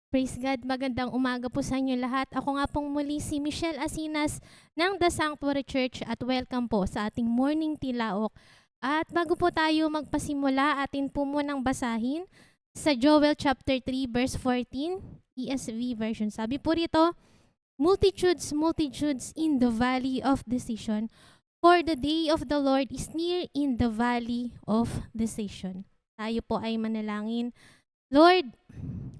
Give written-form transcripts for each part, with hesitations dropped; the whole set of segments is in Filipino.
Praise God, magandang umaga po sa inyo lahat. Ako nga pong muli si Michelle Asinas ng The Sanctuary Church at welcome po sa ating morning tilaok. At bago po tayo magpasimula, atin po munang basahin sa Joel chapter 3 verse 14, ESV version. Sabi po rito, multitudes, multitudes in the valley of decision, for the day of the Lord is near in the valley of decision. Tayo po ay manalangin. Lord,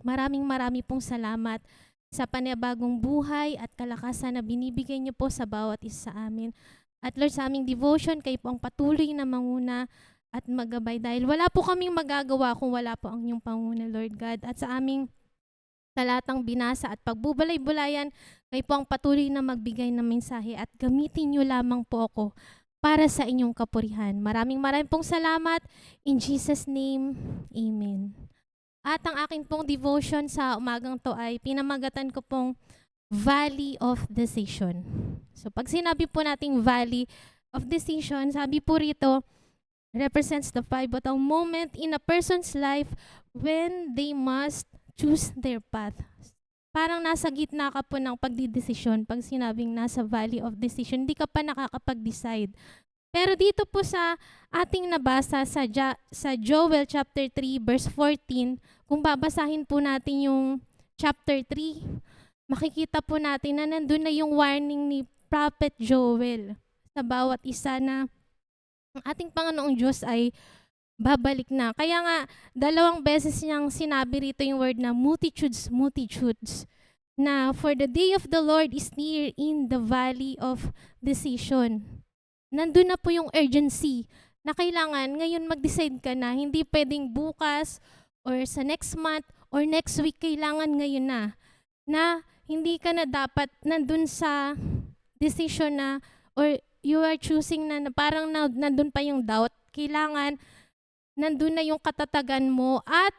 maraming pong salamat sa panibagong buhay at kalakasan na binibigay niyo po sa bawat isa sa amin. At Lord, sa aming devotion, kayo po ang patuloy na manguna at maggabay dahil wala po kaming magagawa kung wala po ang inyong panguna, Lord God. At sa aming talatang binasa at pagbubulay-bulayan, kayo po ang patuloy na magbigay ng mensahe at gamitin niyo lamang po ako para sa inyong kapurihan. Maraming pong salamat. In Jesus' name, Amen. At ang akin pong devotion sa umagang to ay pinamagatan ko pong Valley of Decision. So pag sinabi po nating Valley of Decision, sabi po rito, represents the pivotal moment in a person's life when they must choose their path. Parang nasa gitna ka po ng pagdidesisyon pag sinabing nasa Valley of Decision, hindi ka pa nakakapag-decide. Pero dito po sa ating nabasa sa Joel chapter 3 verse 14, kung babasahin po natin yung chapter 3, makikita po natin na nandun na yung warning ni Prophet Joel sa bawat isa na ang ating Panginoong Diyos ay babalik na. Kaya nga, 2 beses niyang sinabi rito yung word na multitudes, multitudes, na for the day of the Lord is near in the valley of decision. Nandun na po yung urgency na kailangan ngayon mag-decide ka na. Hindi pwedeng bukas or sa next month or next week, kailangan ngayon na. Na hindi ka na dapat nandun sa decision na or you are choosing na parang nandun pa yung doubt. Kailangan nandun na yung katatagan mo at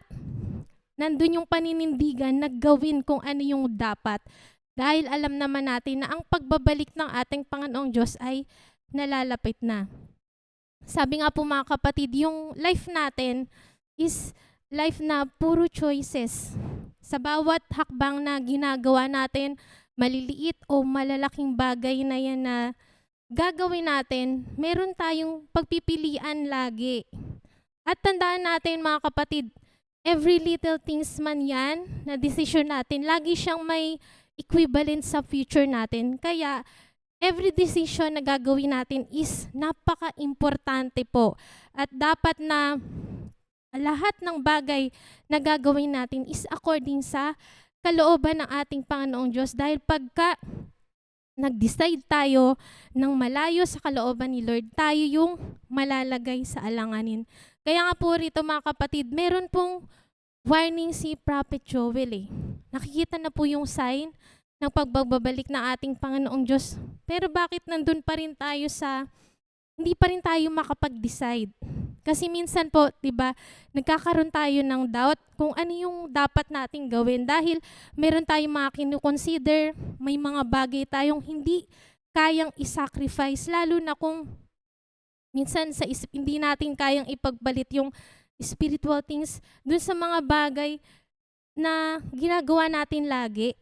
nandun yung paninindigan na gawin kung ano yung dapat. Dahil alam naman natin na ang pagbabalik ng ating Panginoong Diyos ay nalalapit na. Sabi nga po mga kapatid, yung life natin is life na puro choices. Sa bawat hakbang na ginagawa natin, maliliit o malalaking bagay na yan na gagawin natin, meron tayong pagpipilian lagi. At tandaan natin mga kapatid, every little things man yan na decision natin, lagi siyang may equivalent sa future natin. Kaya every decision na gagawin natin is napaka-importante po. At dapat na lahat ng bagay na gagawin natin is according sa kalooban ng ating Panginoong Diyos. Dahil pagka nag-decide tayo ng malayo sa kalooban ni Lord, tayo yung malalagay sa alanganin. Kaya nga po rito mga kapatid, meron pong warning si Prophet Joel . Nakikita na po yung sign ng pagbabalik ng ating Panginoong Diyos. Pero bakit nandun pa rin tayo hindi pa rin tayo makapag-decide? Kasi minsan po, 'di ba, nagkakaroon tayo ng doubt kung ano yung dapat nating gawin dahil meron tayong mga kino-consider, may mga bagay tayong hindi kayang i-sacrifice, lalo na kung minsan hindi natin kayang ipagbalit yung spiritual things dun sa mga bagay na ginagawa natin lagi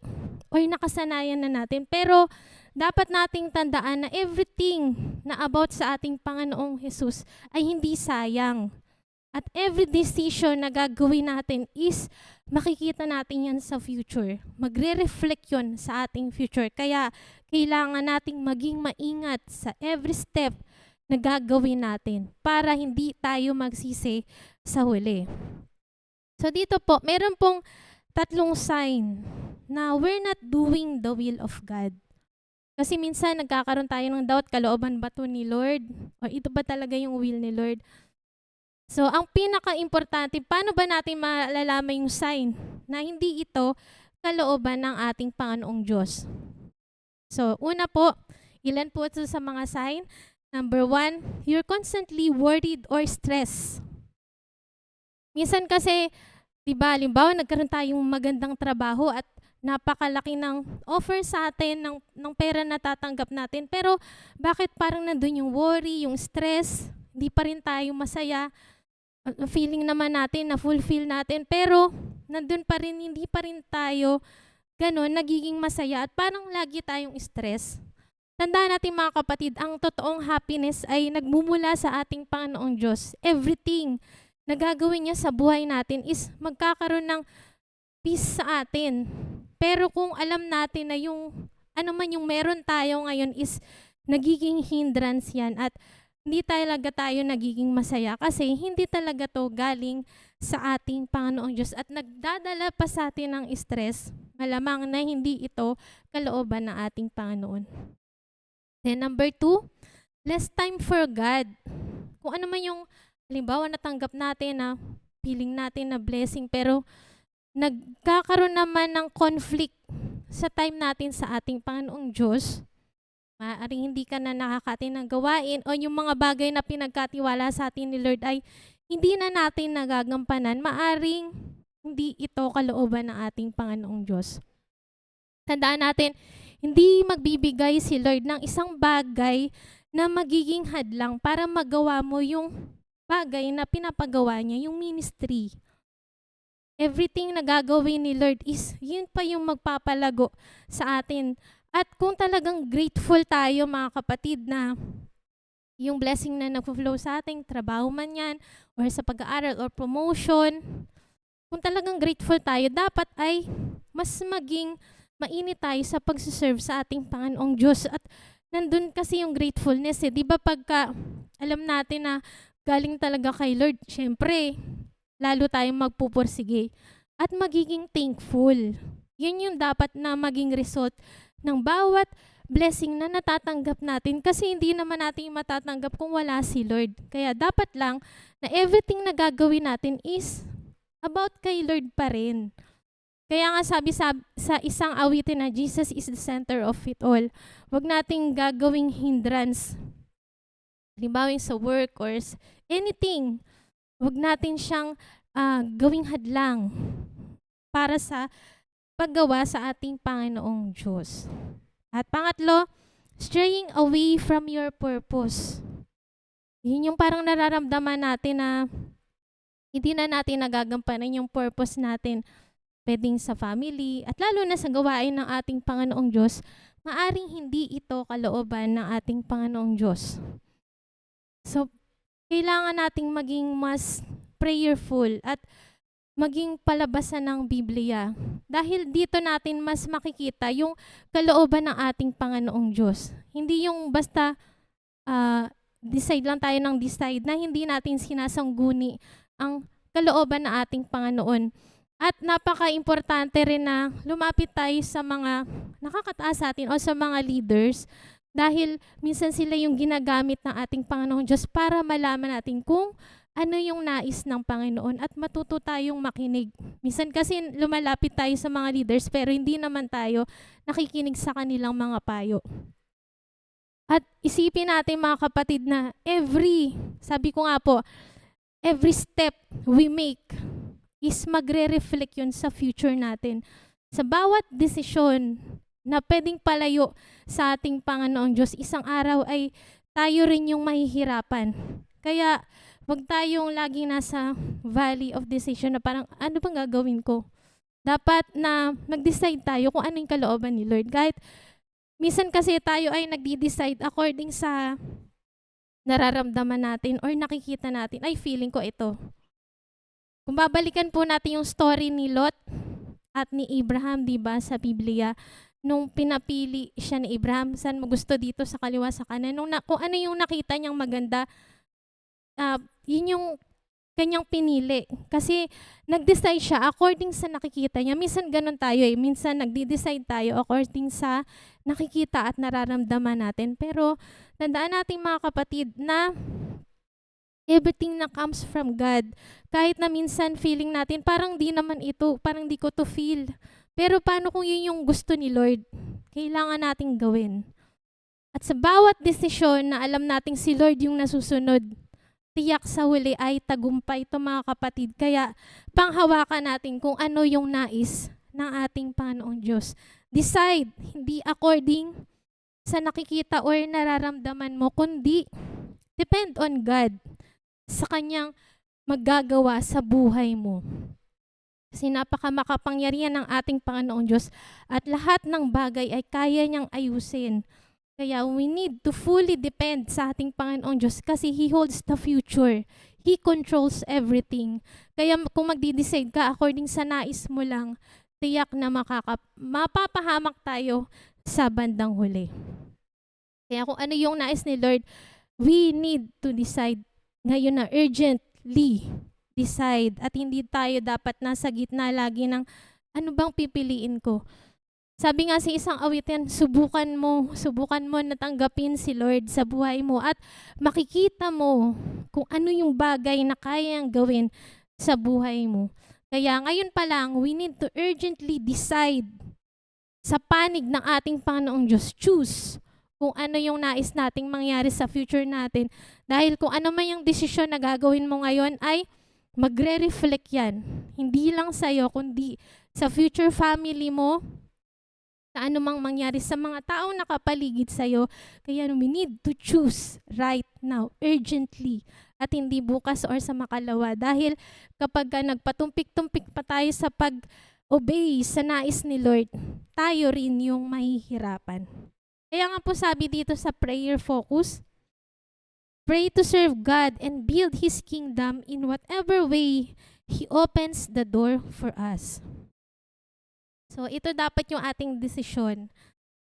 or nakasanayan na natin. Pero dapat nating tandaan na everything na about sa ating Panginoong Jesus ay hindi sayang. At every decision na gagawin natin is makikita natin yan sa future. Magre-reflect yun sa ating future. Kaya kailangan nating maging maingat sa every step na gagawin natin para hindi tayo magsisi sa huli. So dito po, meron pong 3 sign na we're not doing the will of God. Kasi minsan nagkakaroon tayo ng doubt, kalooban ba to ni Lord? O ito ba talaga yung will ni Lord? So ang pinaka-importante, paano ba natin malalaman yung sign na hindi ito kalooban ng ating Panginoong Diyos? So una po, ilan po ito sa mga sign? Number 1, you're constantly worried or stressed. Minsan kasi, diba, halimbawa nagkaroon tayong magandang trabaho at napakalaki ng offer sa atin ng pera na tatanggap natin. Pero bakit parang nandun yung worry, yung stress, hindi pa rin tayo masaya. Feeling naman natin na fulfill natin. Pero nandun pa rin, hindi pa rin tayo gano'n, nagiging masaya at parang lagi tayong stress. Tandaan natin mga kapatid, ang totoong happiness ay nagmumula sa ating Panginoong Diyos. Everything na gagawin niya sa buhay natin is magkakaroon ng peace sa atin. Pero kung alam natin na yung ano man yung meron tayo ngayon is nagiging hindrance yan at hindi talaga tayo nagiging masaya kasi hindi talaga to galing sa ating Panginoong Diyos at nagdadala pa sa atin ng stress, malamang na hindi ito kalooban ng ating Panginoon. Then number 2, less time for God. Kung ano man yung halimbawa natanggap natin na feeling natin na blessing pero nagkakaroon naman ng conflict sa time natin sa ating Panginoong Diyos, maaaring hindi ka na nakakatin ng gawain o yung mga bagay na pinagkatiwala sa atin ni Lord ay hindi na natin nagagampanan, maaaring hindi ito kalooban ng ating Panginoong Diyos. Tandaan natin, hindi magbibigay si Lord ng isang bagay na magiging hadlang para magawa mo yung bagay na pinapagawa niya, yung ministry. Everything na gagawin ni Lord is yun pa yung magpapalago sa atin. At kung talagang grateful tayo mga kapatid na yung blessing na nag-flow sa ating trabaho man yan or sa pag-aaral or promotion, kung talagang grateful tayo, dapat ay mas maging mainit tayo sa pagsiserve sa ating Panginoong Diyos. At nandun kasi yung gratefulness eh. Di ba pagka alam natin na galing talaga kay Lord, syempre, lalo tayong magpupursige at magiging thankful. Yun yung dapat na maging result ng bawat blessing na natatanggap natin kasi hindi naman natin matatanggap kung wala si Lord. Kaya dapat lang na everything na gagawin natin is about kay Lord pa rin. Kaya nga sabi sa isang awitin na Jesus is the center of it all. Huwag nating gagawing hindrance. Halimbawa sa work or anything. Huwag natin siyang gawing hadlang para sa paggawa sa ating Panginoong Diyos. At pangatlo, straying away from your purpose. Yun yung parang nararamdaman natin na hindi na natin nagagampanan yung purpose natin. Pwedeng sa family at lalo na sa gawain ng ating Panginoong Diyos, maaring hindi ito kalooban ng ating Panginoong Diyos. So, kailangan nating maging mas prayerful at maging palabasan ng Biblia. Dahil dito natin mas makikita yung kalooban ng ating Panginoong Diyos. Hindi yung basta decide lang tayo ng decide na hindi natin sinasangguni ang kalooban ng ating Panginoon. At napaka-importante rin na lumapit tayo sa mga nakakataas sa atin o sa mga leaders dahil minsan sila yung ginagamit ng ating Panginoong Diyos para malaman natin kung ano yung nais ng Panginoon at matuto tayong makinig. Minsan kasi lumalapit tayo sa mga leaders pero hindi naman tayo nakikinig sa kanilang mga payo. At isipin natin mga kapatid na sabi ko nga po, every step we make is magre-reflect yun sa future natin. Sa bawat desisyon na pwedeng palayo sa ating Panginoong Diyos, isang araw ay tayo rin yung mahihirapan. Kaya wag tayong laging nasa valley of decision na parang ano bang gagawin ko? Dapat na mag-decide tayo kung ano yung kalooban ni Lord. Kahit minsan kasi tayo ay nagdi-decide according sa nararamdaman natin or nakikita natin, ay feeling ko ito. Kung babalikan po natin yung story ni Lot at ni Abraham, di ba, sa Biblia, nung pinapili siya ni Abraham, saan mo gusto dito sa kaliwa sa kanan, kung ano yung nakita niyang maganda, yun yung kanyang pinili. Kasi nag-decide siya according sa nakikita niya. Minsan ganun tayo eh. Minsan nagdi-decide tayo according sa nakikita at nararamdaman natin. Pero tandaan natin mga kapatid na everything na comes from God. Kahit na minsan feeling natin, parang di naman ito, parang di ko to feel. Pero paano kung yun yung gusto ni Lord? Kailangan nating gawin. At sa bawat desisyon na alam nating si Lord yung nasusunod, tiyak sa huli ay tagumpay ito mga kapatid. Kaya panghawakan natin kung ano yung nais ng ating Panginoong Diyos. Decide, hindi according sa nakikita or nararamdaman mo, kundi depend on God sa Kanyang maggagawa sa buhay mo. Kasi napakamakapangyarihan ng ating Panginoong Diyos at lahat ng bagay ay kaya niyang ayusin. Kaya we need to fully depend sa ating Panginoong Diyos kasi He holds the future. He controls everything. Kaya kung magdi-decide ka according sa nais mo lang, tiyak na mapapahamak tayo sa bandang huli. Kaya kung ano yung nais ni Lord, we need to decide ngayon na urgently decide at hindi tayo dapat nasa gitna lagi ng ano bang pipiliin ko. Sabi nga sa isang awitin, subukan mo na tanggapin si Lord sa buhay mo at makikita mo kung ano yung bagay na kayang gawin sa buhay mo. Kaya ngayon pa lang, we need to urgently decide sa panig ng ating Panginoong Diyos. Choose kung ano yung nais nating mangyari sa future natin. Dahil kung ano man yung desisyon na gagawin mo ngayon ay magre-reflect yan. Hindi lang sa'yo, kundi sa future family mo, sa anumang mangyari sa mga taong nakapaligid sa'yo. Kaya we need to choose right now, urgently, at hindi bukas or sa makalawa. Dahil kapag nagpatumpik-tumpik pa tayo sa pag-obey sa nais ni Lord, tayo rin yung mahihirapan. Kaya nga po sabi dito sa prayer focus, pray to serve God and build His kingdom in whatever way He opens the door for us. So, ito dapat yung ating desisyon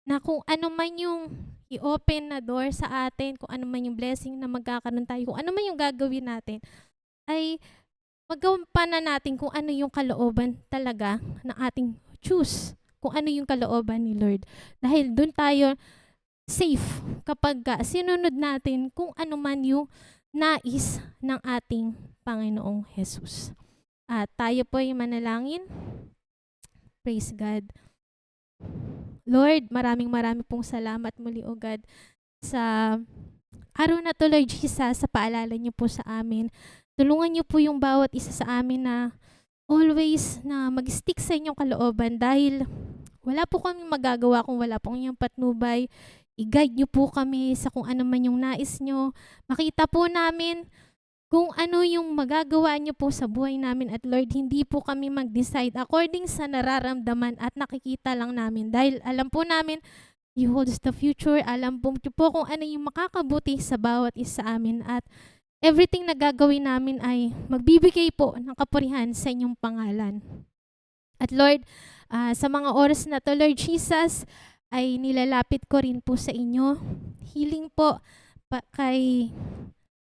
na kung ano man yung i-open na door sa atin, kung ano man yung blessing na magkakaroon tayo, kung ano man yung gagawin natin, ay magawa pa na natin kung ano yung kalooban talaga na ating choose, kung ano yung kalooban ni Lord. Dahil dun tayo safe kapag sinunod natin kung ano man yung nais ng ating Panginoong Jesus. At tayo po ay manalangin. Praise God. Lord, maraming pong salamat muli, O God, sa araw na to, Lord Jesus, sa paalala niyo po sa amin. Tulungan niyo po yung bawat isa sa amin na always na mag-stick sa inyong kalooban dahil wala po kami magagawa kung wala po inyong patnubay. I-guide niyo po kami sa kung ano man yung nais niyo. Makita po namin kung ano yung magagawa niyo po sa buhay namin at Lord, hindi po kami mag-decide according sa nararamdaman at nakikita lang namin. Dahil alam po namin, You hold the future. Alam po kung ano yung makakabuti sa bawat isa amin at everything na gagawin namin ay magbibigay po ng kapurihan sa inyong pangalan. At Lord, sa mga oras na to, Lord Jesus, ay nilalapit ko rin po sa inyo. Healing po kay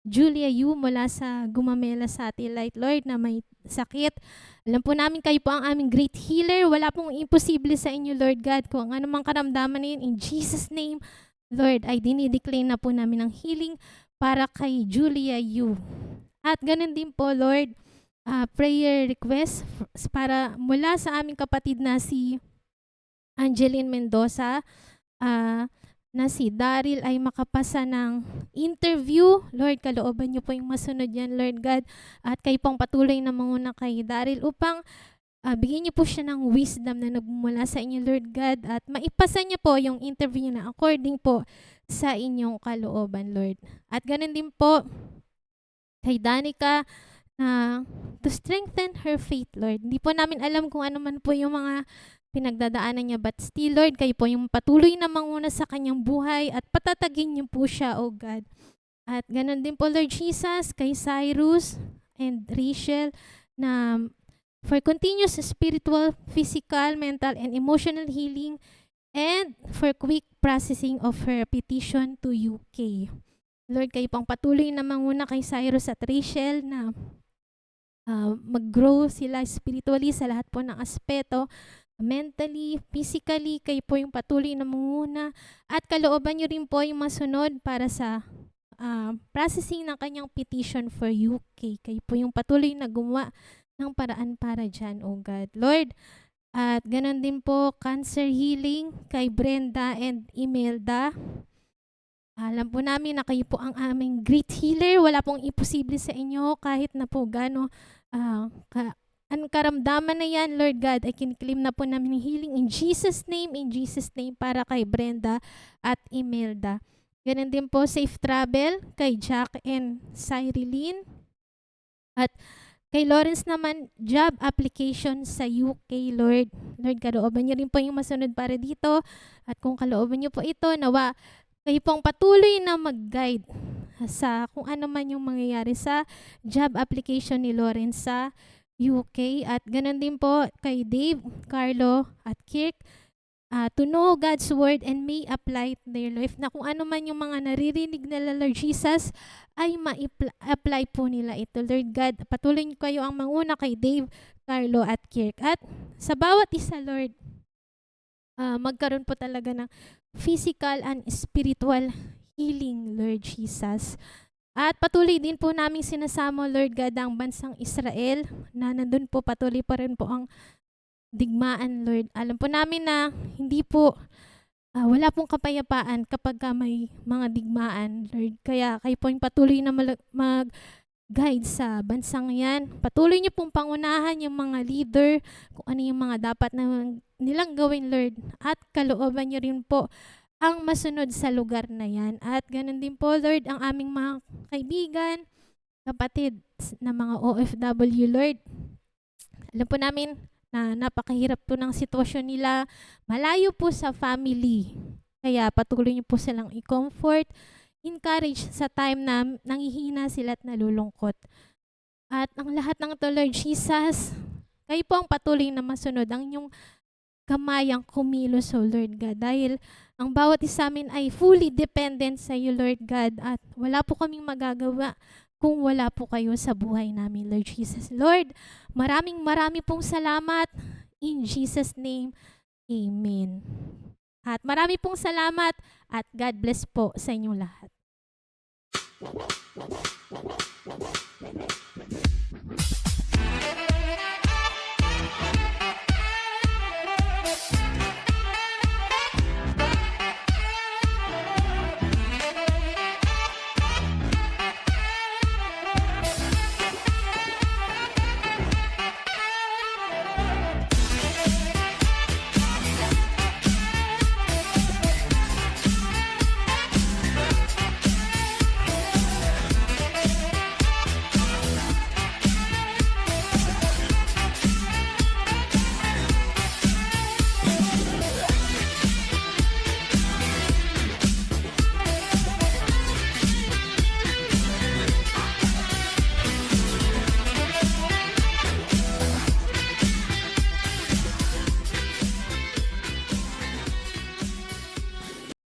Julia Yu mula sa Gumamela Satellite, Lord, na may sakit. Alam po namin kayo po ang aming great healer. Wala pong imposible sa inyo, Lord God. Kung ano mang karamdaman na yun, in Jesus' name, Lord, ay dinideclare na po namin ang healing para kay Julia Yu. At ganun din po, Lord, prayer request para mula sa aming kapatid na si Angeline Mendoza, na si Daryl ay makapasa ng interview. Lord, kalooban niyo po yung masunod yan, Lord God. At kayo pong patuloy na manguna kay Daryl upang bigyan niyo po siya ng wisdom na nagmumula sa inyo, Lord God. At maipasa niyo po yung interview na according po sa inyong kalooban, Lord. At ganun din po kay Danica na to strengthen her faith, Lord. Hindi po namin alam kung ano man po yung mga pinagdadaanan niya. But still, Lord, kayo po yung patuloy na manguna sa kanyang buhay at patatagin niyo po siya, O God. At ganun din po, Lord Jesus, kay Cyrus and Rachel na for continuous spiritual, physical, mental, and emotional healing and for quick processing of her petition to UK. Lord, kayo pang patuloy na manguna kay Cyrus at Rachel na mag-grow sila spiritually sa lahat po ng aspeto, mentally, physically, kayo po yung patuloy na manguna at kalooban nyo rin po yung masunod para sa processing ng kanyang petition for UK. Kayo po yung patuloy na gumawa ng paraan para dyan, O God. Lord, at ganun din po, cancer healing kay Brenda and Imelda. Alam po namin na kayo po ang aming great healer. Wala pong imposible sa inyo kahit na po gano'n ang karamdaman na yan, Lord God, ay kiniklaim na po namin healing in Jesus' name para kay Brenda at Imelda. Ganun din po, safe travel kay Jack and Cyrylene. At Kay Lawrence naman, job application sa UK, Lord. Lord, kalooban niyo rin po yung masunod para dito. At kung kalooban niyo po ito, nawa kayo pong patuloy na mag-guide sa kung ano man yung mangyayari sa job application ni Lawrence sa UK. At ganun din po kay Dave, Carlo, at Kirk, to know God's word and may apply to their life, na kung ano man yung mga naririnig nila, Lord Jesus, ay ma-apply po nila ito. Lord God, patuloy niyo kayo ang manguna kay Dave, Carlo, at Kirk. At sa bawat isa, Lord, magkaroon po talaga ng physical and spiritual healing, Lord Jesus. At patuloy din po naming sinasamo, Lord God, ang bansang Israel, na nandun po patuloy pa rin po ang digmaan, Lord. Alam po namin na hindi po, wala pong kapayapaan kapag may mga digmaan, Lord. Kaya kayo po yung patuloy na mag-guide sa bansang yan. Patuloy niyo pong pangunahan yung mga leader, kung ano yung mga dapat na nilang gawin, Lord. At kalooban niyo rin po ang masunod sa lugar na yan. At ganun din po, Lord, ang aming mga kaibigan, kapatid na mga OFW, Lord. Alam po namin na napakahirap po ng sitwasyon nila. Malayo po sa family. Kaya patuloy niyo po silang i-comfort, encourage sa time na nanghihina sila at nalulungkot. At ang lahat ng to, Lord Jesus, kayo po ang patuloy na masunod ang inyong kamayang kumilos, O Lord God. Dahil ang bawat isa amin ay fully dependent sa iyo, Lord God. At wala po kaming magagawa kung wala po kayo sa buhay namin, Lord Jesus. Lord, maraming pong salamat. In Jesus' name, Amen. At marami pong salamat at God bless po sa inyong lahat.